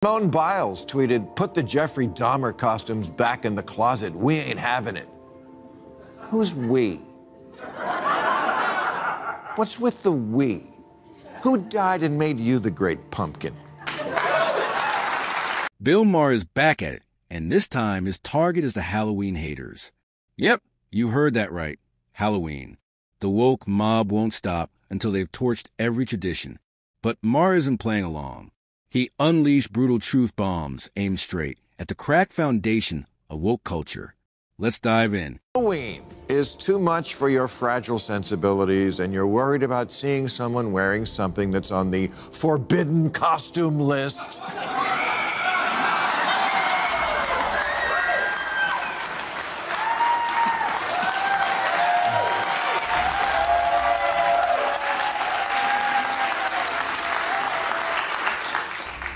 Simone Biles tweeted, "Put the Jeffrey Dahmer costumes back in the closet. We ain't having it." Who's we? What's with the we? Who died and made you the great pumpkin? Bill Maher is back at it, and this time his target is the Halloween haters. Yep, you heard that right. Halloween. The woke mob won't stop until they've torched every tradition. But Maher isn't playing along. He unleashed brutal truth bombs aimed straight at the cracked foundation of woke culture. Let's dive in. Halloween is too much for your fragile sensibilities, and you're worried about seeing someone wearing something that's on the forbidden costume list.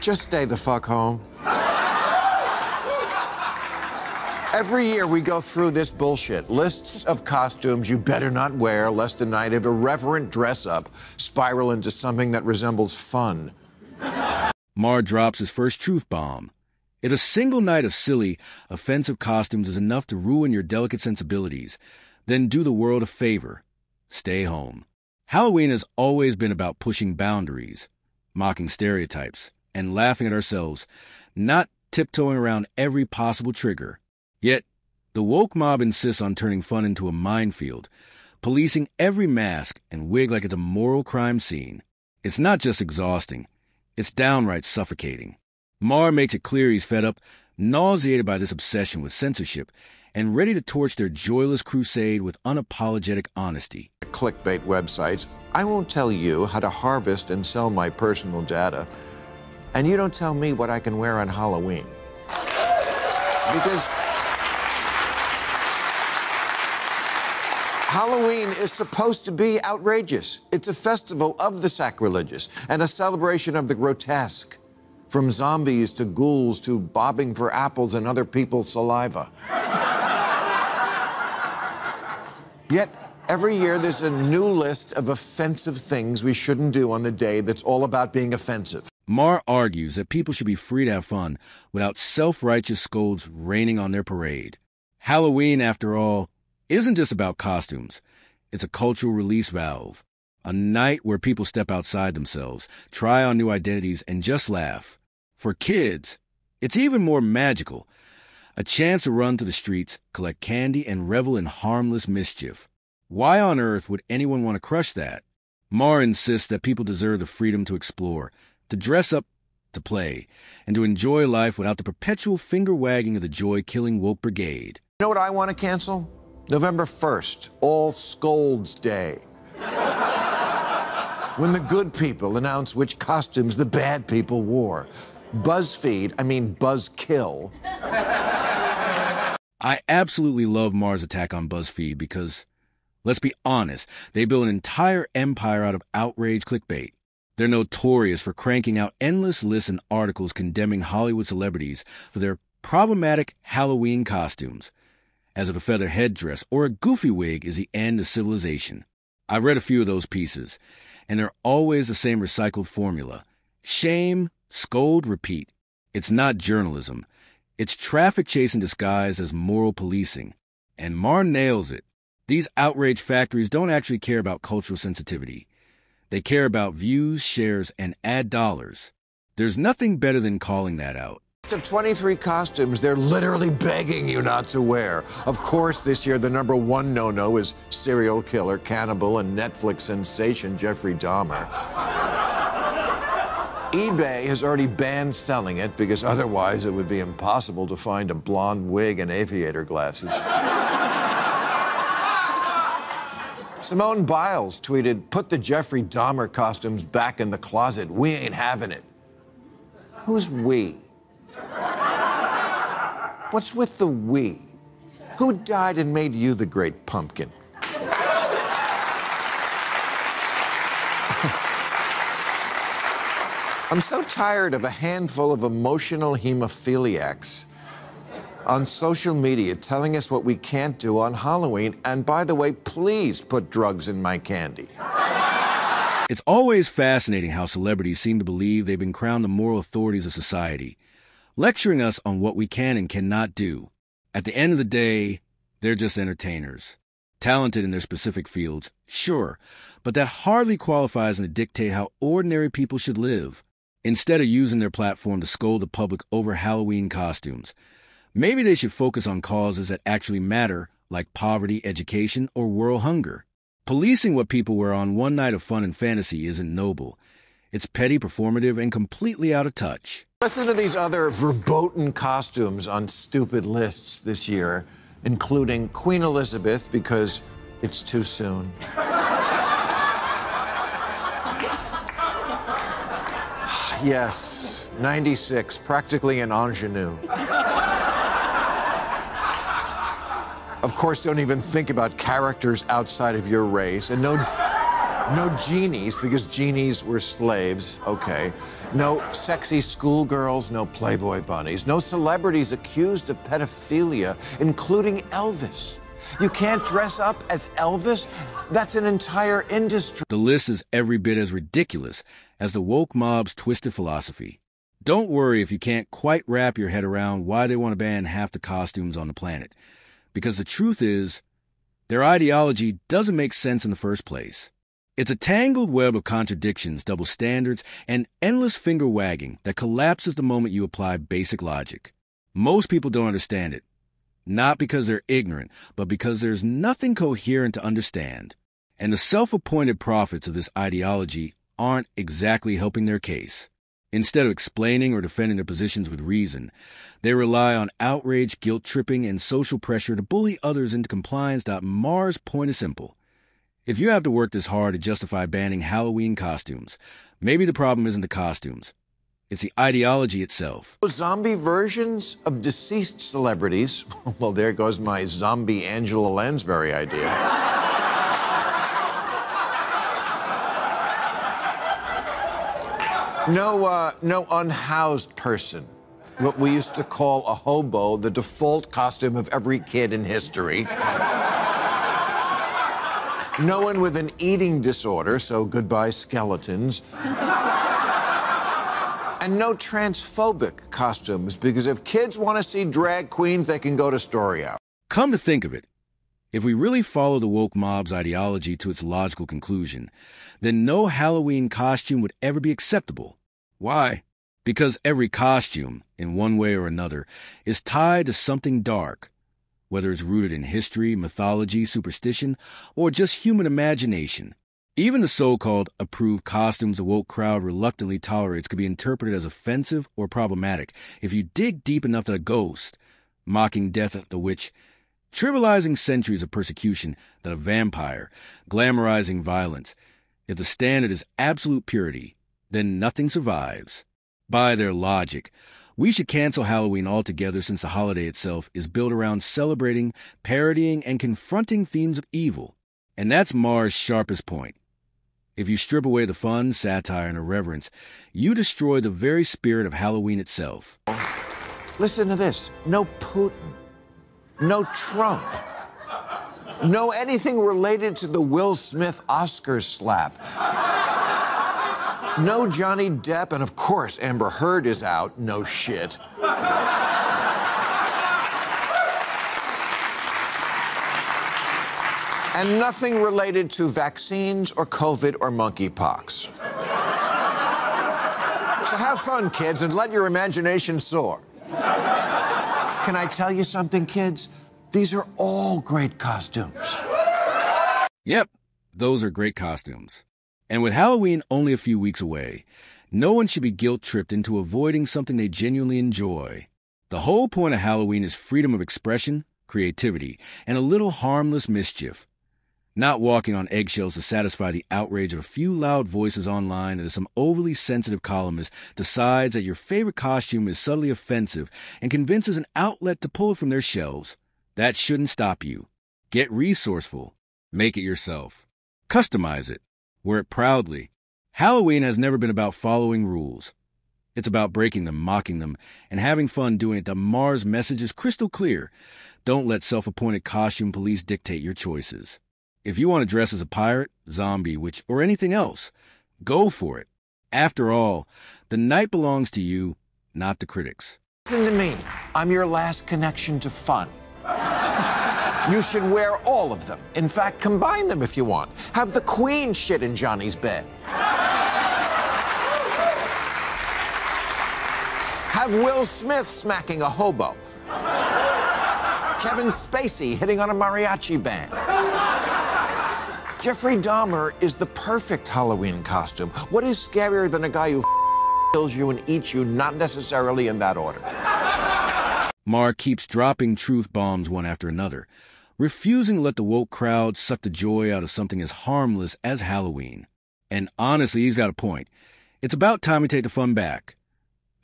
Just stay the fuck home. Every year we go through this bullshit. Lists of costumes you better not wear, lest the night of irreverent dress-up spiral into something that resembles fun. Maher drops his first truth bomb. If a single night of silly, offensive costumes is enough to ruin your delicate sensibilities, then do the world a favor. Stay home. Halloween has always been about pushing boundaries, mocking stereotypes, and laughing at ourselves, not tiptoeing around every possible trigger. Yet, the woke mob insists on turning fun into a minefield, policing every mask and wig like it's a moral crime scene. It's not just exhausting, it's downright suffocating. Maher makes it clear he's fed up, nauseated by this obsession with censorship, and ready to torch their joyless crusade with unapologetic honesty. Clickbait websites. I won't tell you how to harvest and sell my personal data. And you don't tell me what I can wear on Halloween. Because Halloween is supposed to be outrageous. It's a festival of the sacrilegious and a celebration of the grotesque, from zombies to ghouls to bobbing for apples and other people's saliva. Yet, every year there's a new list of offensive things we shouldn't do on the day that's all about being offensive. Maher argues that people should be free to have fun without self-righteous scolds raining on their parade. Halloween, after all, isn't just about costumes. It's a cultural release valve, a night where people step outside themselves, try on new identities, and just laugh. For kids, it's even more magical, a chance to run to the streets, collect candy, and revel in harmless mischief. Why on earth would anyone want to crush that? Maher insists that people deserve the freedom to explore, to dress up, to play, and to enjoy life without the perpetual finger-wagging of the joy-killing woke brigade. You know what I want to cancel? November 1st, All Scolds Day. When the good people announce which costumes the bad people wore. Buzzkill. I absolutely love Maher's attack on BuzzFeed because, let's be honest, they built an entire empire out of outrage clickbait. They're notorious for cranking out endless lists and articles condemning Hollywood celebrities for their problematic Halloween costumes, as if a feather headdress or a goofy wig is the end of civilization. I've read a few of those pieces, and they're always the same recycled formula. Shame, scold, repeat. It's not journalism. It's traffic chase in disguise as moral policing. And Maher nails it. These outrage factories don't actually care about cultural sensitivity. They care about views, shares, and ad dollars. There's nothing better than calling that out. Of 23 costumes they're literally begging you not to wear. Of course, this year the #1 no-no is serial killer, cannibal, and Netflix sensation Jeffrey Dahmer. eBay has already banned selling it because otherwise it would be impossible to find a blonde wig and aviator glasses. Simone Biles tweeted, "Put the Jeffrey Dahmer costumes back in the closet. We ain't having it." Who's we? What's with the we? Who died and made you the great pumpkin? I'm so tired of a handful of emotional hemophiliacs on social media telling us what we can't do on Halloween. And by the way, please put drugs in my candy. It's always fascinating how celebrities seem to believe they've been crowned the moral authorities of society, lecturing us on what we can and cannot do. At the end of the day, they're just entertainers. Talented in their specific fields, sure, but that hardly qualifies them to dictate how ordinary people should live. Instead of using their platform to scold the public over Halloween costumes, maybe they should focus on causes that actually matter, like poverty, education, or world hunger. Policing what people wear on one night of fun and fantasy isn't noble. It's petty, performative, and completely out of touch. Listen to these other verboten costumes on stupid lists this year, including Queen Elizabeth, because it's too soon. Yes, 96, practically an ingenue. Of course, don't even think about characters outside of your race. And no genies, because genies were slaves, okay. No sexy schoolgirls, no Playboy bunnies. No celebrities accused of pedophilia, including Elvis. You can't dress up as Elvis? That's an entire industry. The list is every bit as ridiculous as the woke mob's twisted philosophy. Don't worry if you can't quite wrap your head around why they want to ban half the costumes on the planet. Because the truth is, their ideology doesn't make sense in the first place. It's a tangled web of contradictions, double standards, and endless finger-wagging that collapses the moment you apply basic logic. Most people don't understand it. Not because they're ignorant, but because there's nothing coherent to understand. And the self-appointed prophets of this ideology aren't exactly helping their case. Instead of explaining or defending their positions with reason, they rely on outrage, guilt-tripping, and social pressure to bully others into compliance. Maher's point is simple. If you have to work this hard to justify banning Halloween costumes, maybe the problem isn't the costumes. It's the ideology itself. Zombie versions of deceased celebrities. Well, there goes my zombie Angela Lansbury idea. No unhoused person. What we used to call a hobo, the default costume of every kid in history. No one with an eating disorder, so goodbye skeletons. And no transphobic costumes, because if kids want to see drag queens, they can go to Story Hour. Come to think of it, if we really follow the woke mob's ideology to its logical conclusion, then no Halloween costume would ever be acceptable. Why? Because every costume, in one way or another, is tied to something dark, whether it's rooted in history, mythology, superstition, or just human imagination. Even the so-called approved costumes the woke crowd reluctantly tolerates could be interpreted as offensive or problematic if you dig deep enough that a ghost, mocking death at the witch, trivializing centuries of persecution than a vampire, glamorizing violence. If the standard is absolute purity, then nothing survives. By their logic, we should cancel Halloween altogether since the holiday itself is built around celebrating, parodying, and confronting themes of evil. And that's Maher's sharpest point. If you strip away the fun, satire, and irreverence, you destroy the very spirit of Halloween itself. Listen to this. No Putin. No Trump. No anything related to the Will Smith Oscar slap. No Johnny Depp, and of course Amber Heard is out. No shit. And nothing related to vaccines or COVID or monkeypox. So have fun, kids, and let your imagination soar. Can I tell you something, kids? These are all great costumes. Yep, those are great costumes. And with Halloween only a few weeks away, no one should be guilt-tripped into avoiding something they genuinely enjoy. The whole point of Halloween is freedom of expression, creativity, and a little harmless mischief. Not walking on eggshells to satisfy the outrage of a few loud voices online as some overly sensitive columnist decides that your favorite costume is subtly offensive and convinces an outlet to pull it from their shelves. That shouldn't stop you. Get resourceful. Make it yourself. Customize it. Wear it proudly. Halloween has never been about following rules. It's about breaking them, mocking them, and having fun doing it. The Maher's message is crystal clear. Don't let self-appointed costume police dictate your choices. If you want to dress as a pirate, zombie, witch, or anything else, Go for it. After all, the night belongs to you, not the critics. Listen to me. I'm your last connection to fun. You should wear all of them. In fact, combine them if you want. Have the Queen shit in Johnny's bed. Have Will Smith smacking a hobo. Kevin Spacey hitting on a mariachi band. Jeffrey Dahmer is the perfect Halloween costume. What is scarier than a guy who kills you and eats you, not necessarily in that order? Maher keeps dropping truth bombs one after another, refusing to let the woke crowd suck the joy out of something as harmless as Halloween. And honestly, he's got a point. It's about time we take the fun back.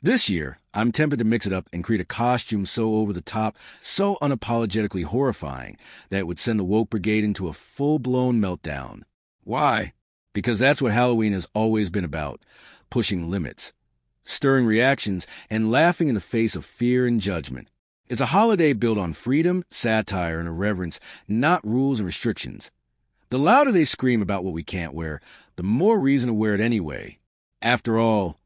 This year, I'm tempted to mix it up and create a costume so over the top, so unapologetically horrifying, that it would send the woke brigade into a full-blown meltdown. Why? Because that's what Halloween has always been about, pushing limits, stirring reactions, and laughing in the face of fear and judgment. It's a holiday built on freedom, satire, and irreverence, not rules and restrictions. The louder they scream about what we can't wear, the more reason to wear it anyway. After all,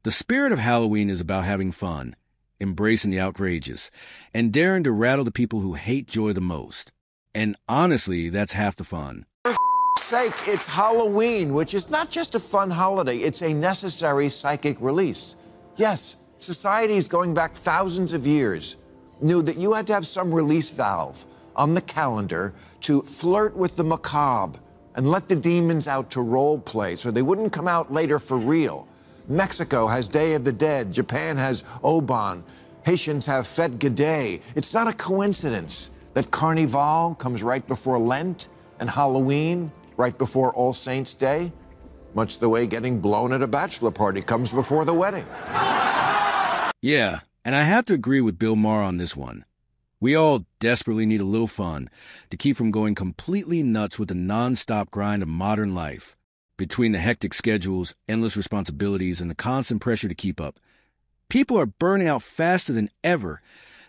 the spirit of Halloween is about having fun, embracing the outrageous, and daring to rattle the people who hate joy the most. And honestly, that's half the fun. For sake, it's Halloween, which is not just a fun holiday, it's a necessary psychic release. Yes, societies going back thousands of years knew that you had to have some release valve on the calendar to flirt with the macabre and let the demons out to role play so they wouldn't come out later for real. Mexico has Day of the Dead. Japan has Oban. Haitians have Fête Gaudet. It's not a coincidence that Carnival comes right before Lent and Halloween right before All Saints' Day, much the way getting blown at a bachelor party comes before the wedding. Yeah, and I have to agree with Bill Maher on this one. We all desperately need a little fun to keep from going completely nuts with the non-stop grind of modern life. Between the hectic schedules, endless responsibilities, and the constant pressure to keep up, people are burning out faster than ever.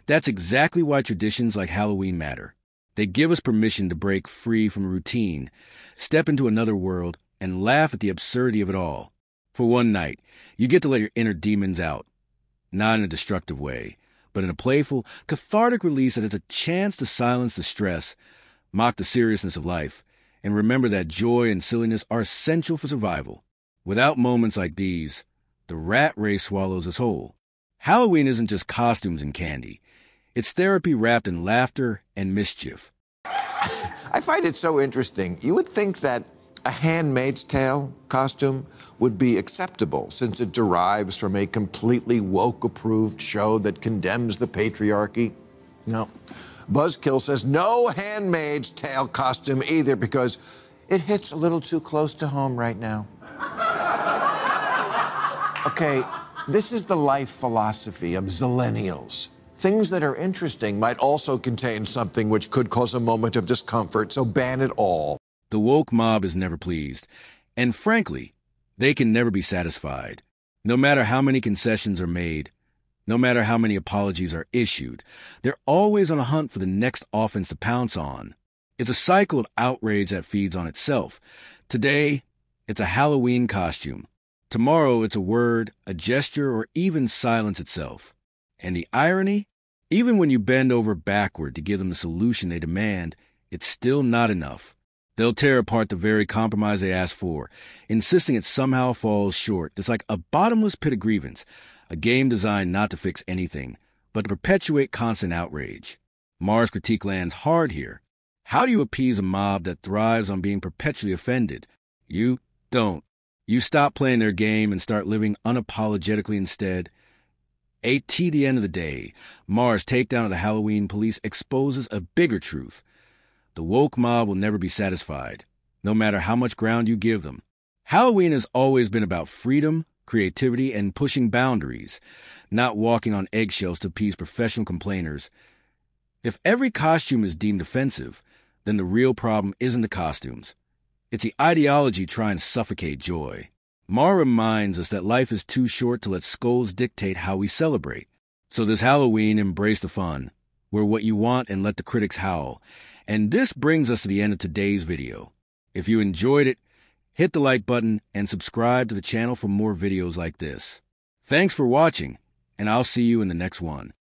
That's exactly why traditions like Halloween matter. They give us permission to break free from routine, step into another world, and laugh at the absurdity of it all. For one night, you get to let your inner demons out. Not in a destructive way, but in a playful, cathartic release that is a chance to silence the stress, mock the seriousness of life, and remember that joy and silliness are essential for survival. Without moments like these, the rat race swallows us whole. Halloween isn't just costumes and candy. It's therapy wrapped in laughter and mischief. I find it so interesting. You would think that a Handmaid's Tale costume would be acceptable since it derives from a completely woke-approved show that condemns the patriarchy. No. Buzzkill says no Handmaid's Tale costume either because it hits a little too close to home right now. Okay, this is the life philosophy of zillennials. Things that are interesting might also contain something which could cause a moment of discomfort, so ban it all. The woke mob is never pleased, and frankly, they can never be satisfied. No matter how many concessions are made, no matter how many apologies are issued, they're always on a hunt for the next offense to pounce on. It's a cycle of outrage that feeds on itself. Today, it's a Halloween costume. Tomorrow, it's a word, a gesture, or even silence itself. And the irony? Even when you bend over backward to give them the solution they demand, it's still not enough. They'll tear apart the very compromise they asked for, insisting it somehow falls short. It's like a bottomless pit of grievance, a game designed not to fix anything, but to perpetuate constant outrage. Maher's critique lands hard here. How do you appease a mob that thrives on being perpetually offended? You don't. You stop playing their game and start living unapologetically instead. At the end of the day, Maher's takedown of the Halloween police exposes a bigger truth. The woke mob will never be satisfied, no matter how much ground you give them. Halloween has always been about freedom, creativity, and pushing boundaries, not walking on eggshells to appease professional complainers. If every costume is deemed offensive, then the real problem isn't the costumes. It's the ideology trying to suffocate joy. Maher reminds us that life is too short to let skulls dictate how we celebrate. So this Halloween, embrace the fun. Wear what you want and let the critics howl. And this brings us to the end of today's video. If you enjoyed it, hit the like button, and subscribe to the channel for more videos like this. Thanks for watching, and I'll see you in the next one.